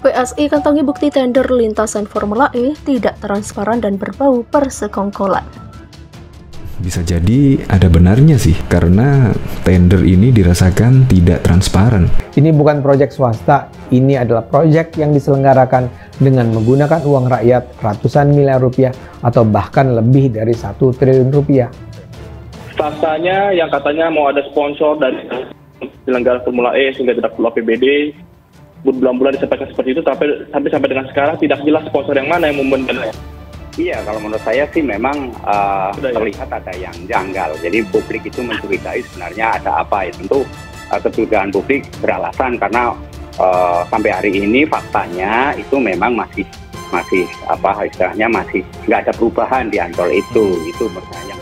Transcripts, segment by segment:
PSI kantongi bukti tender lintasan Formula E tidak transparan dan berbau persekongkolan. Bisa jadi ada benarnya sih, karena tender ini dirasakan tidak transparan. Ini bukan proyek swasta, ini adalah proyek yang diselenggarakan dengan menggunakan uang rakyat ratusan miliar rupiah atau bahkan lebih dari 1 triliun rupiah. Faktanya yang katanya mau ada sponsor dari penyelenggara Formula E sehingga tidak perlu APBD, berbulan-bulan disampaikan seperti itu, tapi sampai dengan sekarang tidak jelas sponsor yang mana yang membenarnya. Iya, kalau menurut saya sih memang terlihat ada yang janggal. Jadi publik itu mencurigai sebenarnya ada apa ya. Tentu kecurigaan publik beralasan karena sampai hari ini faktanya itu memang masih apa istilahnya masih nggak ada perubahan di Ancol itu menurut saya.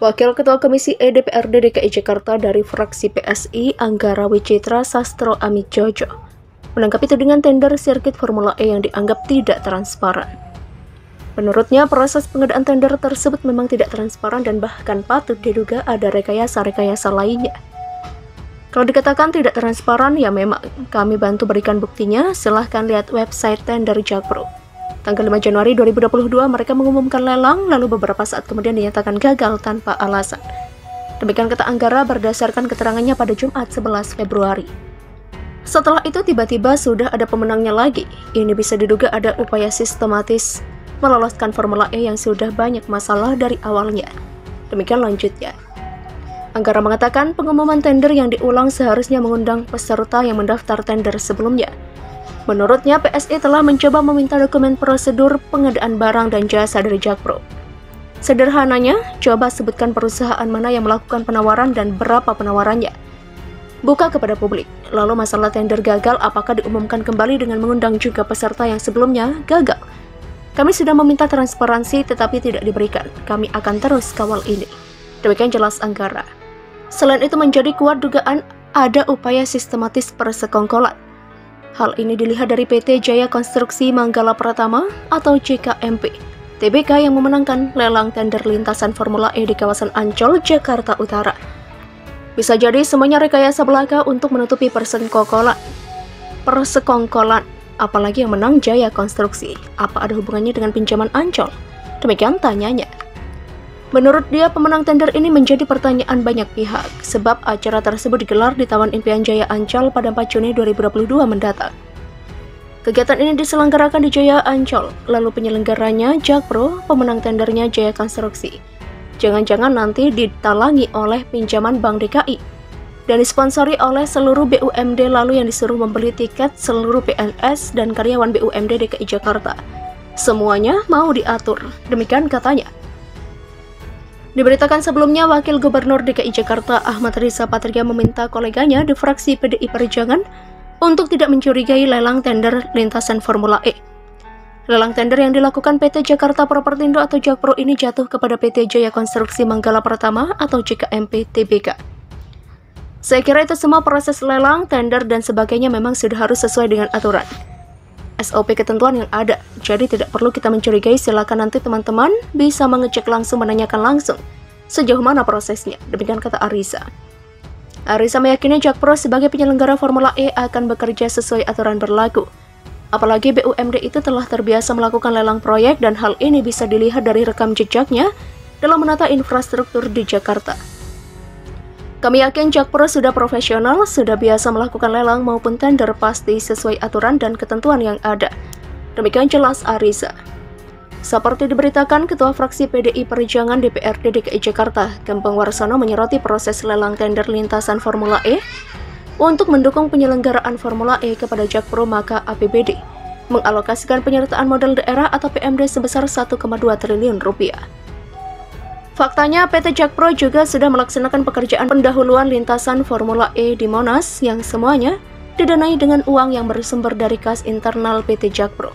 Wakil Ketua Komisi E DPRD DKI Jakarta dari fraksi PSI, Anggara Wicitra Sastro Amijojo, menanggapi tudingan tender sirkuit Formula E yang dianggap tidak transparan. Menurutnya, proses pengadaan tender tersebut memang tidak transparan dan bahkan patut diduga ada rekayasa-rekayasa lainnya. Kalau dikatakan tidak transparan, ya memang kami bantu berikan buktinya, silahkan lihat website tender Jakpro. Tanggal 5 Januari 2022 mereka mengumumkan lelang, lalu beberapa saat kemudian dinyatakan gagal tanpa alasan. Demikian kata Anggara berdasarkan keterangannya pada Jumat 11 Februari. Setelah itu tiba-tiba sudah ada pemenangnya lagi. Ini bisa diduga ada upaya sistematis meloloskan Formula E yang sudah banyak masalah dari awalnya. Demikian lanjutnya. Anggara mengatakan pengumuman tender yang diulang seharusnya mengundang peserta yang mendaftar tender sebelumnya. Menurutnya, PSI telah mencoba meminta dokumen prosedur pengadaan barang dan jasa dari Jakpro. Sederhananya, coba sebutkan perusahaan mana yang melakukan penawaran dan berapa penawarannya. Buka kepada publik. Lalu masalah tender gagal apakah diumumkan kembali dengan mengundang juga peserta yang sebelumnya gagal. Kami sudah meminta transparansi tetapi tidak diberikan. Kami akan terus kawal ini. Demikian jelas Anggara. Selain itu menjadi kuat dugaan ada upaya sistematis persekongkolan. Hal ini dilihat dari PT Jaya Konstruksi Manggala Pratama atau JKMP, TBK yang memenangkan lelang tender lintasan Formula E di kawasan Ancol, Jakarta Utara. Bisa jadi semuanya rekayasa belaka untuk menutupi persekongkolan, apalagi yang menang Jaya Konstruksi. Apa ada hubungannya dengan pinjaman Ancol? Demikian tanyanya. Menurut dia, pemenang tender ini menjadi pertanyaan banyak pihak, sebab acara tersebut digelar di Taman Impian Jaya Ancol pada 4 Juni 2022 mendatang. Kegiatan ini diselenggarakan di Jaya Ancol, lalu penyelenggaranya Jakpro, pemenang tendernya Jaya Konstruksi. Jangan-jangan nanti ditalangi oleh pinjaman Bank DKI, dan disponsori oleh seluruh BUMD lalu yang disuruh membeli tiket seluruh PNS dan karyawan BUMD DKI Jakarta. Semuanya mau diatur, demikian katanya. Diberitakan sebelumnya, Wakil Gubernur DKI Jakarta Ahmad Riza Patria meminta koleganya di fraksi PDI Perjuangan untuk tidak mencurigai lelang tender lintasan Formula E. Lelang tender yang dilakukan PT Jakarta Propertindo atau Jakpro ini jatuh kepada PT Jaya Konstruksi Manggala Pratama atau JKMP TBK. Saya kira itu semua proses lelang, tender, dan sebagainya memang sudah harus sesuai dengan aturan. SOP ketentuan yang ada, jadi tidak perlu kita mencurigai. Silakan nanti teman-teman bisa mengecek langsung, menanyakan langsung sejauh mana prosesnya. Demikian kata Ariza. Ariza meyakini Jakpro sebagai penyelenggara Formula E akan bekerja sesuai aturan berlaku. Apalagi BUMD itu telah terbiasa melakukan lelang proyek dan hal ini bisa dilihat dari rekam jejaknya dalam menata infrastruktur di Jakarta. Kami yakin Jakpro sudah profesional, sudah biasa melakukan lelang maupun tender pasti sesuai aturan dan ketentuan yang ada. Demikian jelas Ariza. Seperti diberitakan, Ketua Fraksi PDI Perjuangan DPRD DKI Jakarta, Gembong Warsono menyoroti proses lelang tender lintasan Formula E. Untuk mendukung penyelenggaraan Formula E kepada Jakpro, maka APBD mengalokasikan penyertaan modal daerah atau PMD sebesar 1,2 triliun rupiah. Faktanya, PT Jakpro juga sudah melaksanakan pekerjaan pendahuluan lintasan Formula E di Monas yang semuanya didanai dengan uang yang bersumber dari kas internal PT Jakpro.